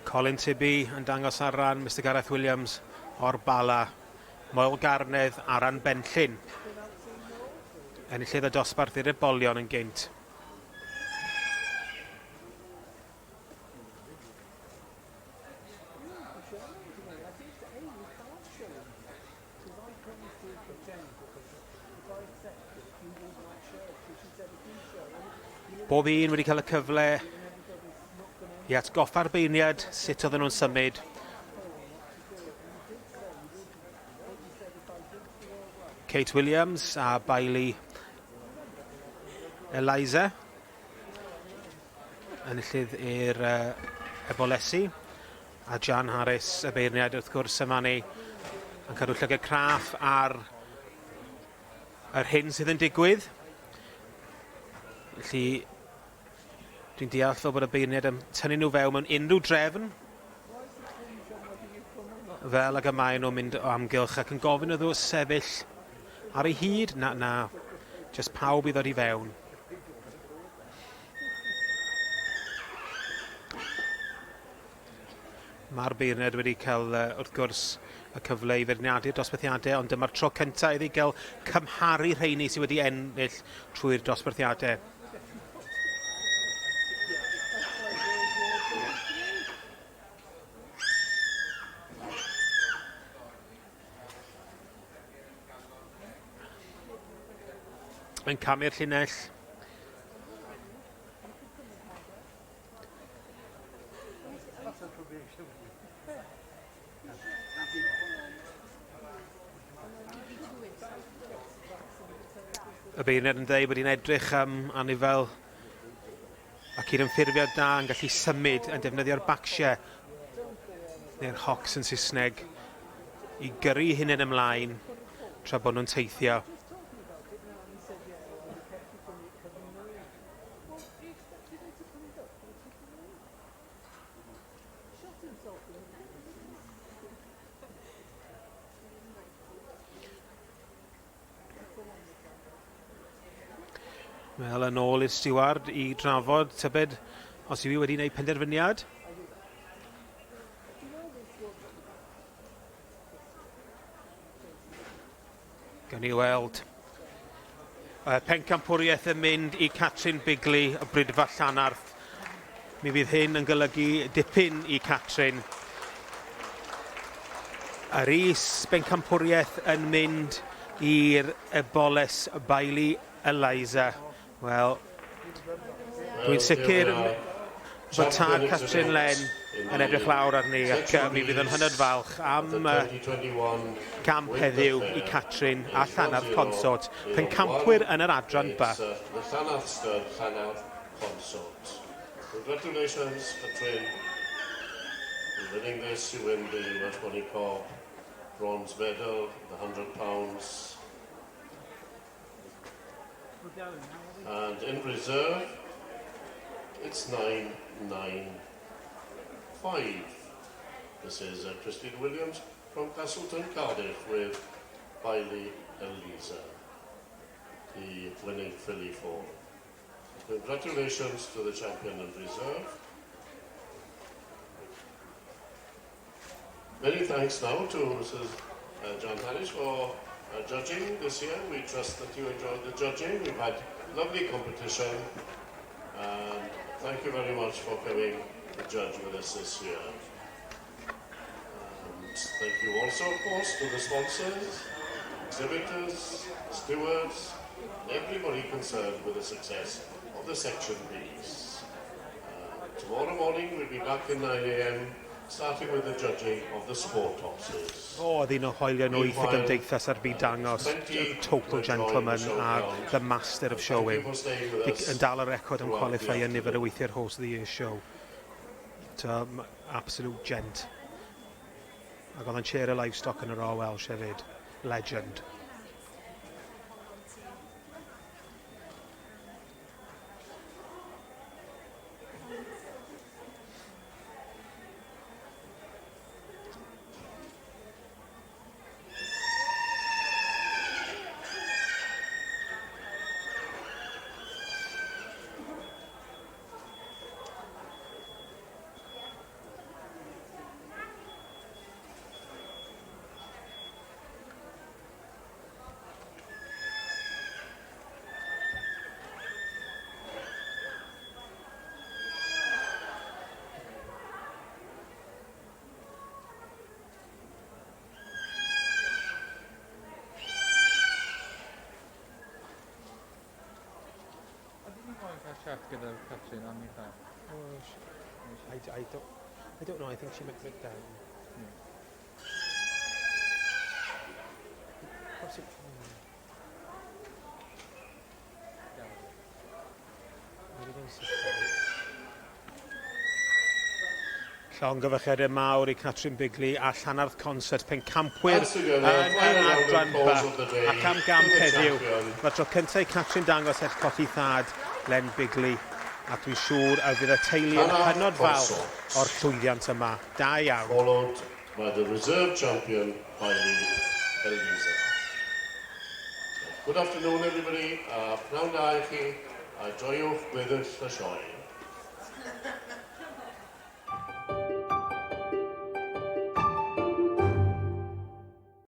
Colin Tibby yn dangos ar ran Mr Gareth Williams o'r bala. Moel Garnedd ar ran Benllyn. Enillydd y dosbarth i'r ebolion yn gynt. Bob un wedi cael y cyfle i atgoffa'r beirniad sut oedden nhw'n symud. Kate Williams a Bailey Eliza. Enillydd i'r ebolesi. A Jan Harris y beirniad wrth gwrs yma ni yn cadw llygad craff ar yr hyn sydd yn digwydd. Felly dwi'n deall fel bod y beirniad yn tynnu nhw fewn mewn unrhyw drefn fel ag y mae nhw'n mynd o amgylch ac yn gofyn iddo sefyll ar ei hyd. Na, jyst pawb i ddod i fewn. Mae'r beirniad wedi cael wrth gwrs y cyfle i feirniadu'r dosbarthiadau, ond dyma'r tro cyntaf iddi gael cymharu rheini sydd wedi ennill trwy'r dosbarthiadau. Mae'n camu'r llinell. Y beirniad yn dweud bod hi'n edrych am anifel ac i'r ymffurfiad da yn gallu symud yn defnyddio'r bacsiau neu'r hocs yn Saesneg i gyrru hynny'n ymlaen tra bod nhw'n teithio. Wel, yn ôl i'r stiward i drafod tybed os yw hi wedi gwneud penderfyniad. Gawn ni weld. Pencampwriaeth yn mynd i Catrin Bigley, y brydfa Llanarth. Mi fydd hyn yn golygu dipyn i Catrin. Yr is Pencampwriaeth yn mynd i'r eboles Bailey Eliza. Wel, dwi'n sicr bod tad Catrin Len yn edrych lawr arni ac mi fydd yn hynod falch am camp heddiw i Catrin a Llanarth Consort. Pencampwyr yn yr adran ba. The Llanarth stud, Llanarth Consort. Congratulations, Catrin. In winning this, you win the Welsh Pony Corp bronze medal, the £100. And in reserve, it's 995. This is Christine Williams from Castleton, Cardiff, with Bailey Eliza, the winning filly for. Congratulations to the champion in reserve. Many thanks now to Mrs. John Harris for judging this year. We trust that you enjoyed the judging. We've had lovely competition, and thank you very much for coming to judge with us this year. And thank you also, of course, to the sponsors, exhibitors, stewards, and everybody concerned with the success of the Section Bs. Tomorrow morning we'll be back at 9 AM, starting with the judging of the sport horses. Oedd un o hoelion wyth y gymdeithas ar byd dangos, total gentleman a the master of showing. Yn dal y record yn qualify yn nifer y weithiau'r horse of the year show. Absolute gent. Ac oedd yn chair y livestock yn yr Royal Welsh hefyd. Legend. cael chat gyda Catrin am ei ddau. I don't know, I think she might break down. What's it? Llongyfarchiadau mawr I Catrin Bigley a Llanarth Concert Pencampwriaeth yn adran ba ac am gamp heddiw. Mae tro cyntaf I Catrin dangos eich colli thad Len Bigley a dwi'n siŵr a fydd y teulu yn hynod falch o'r llwyddiant yma. Da iawn. Followed by the reserve champion, Hailey Elisa. Good afternoon, everybody. Pnawn da I chi, a joiwch gweddill y sioe.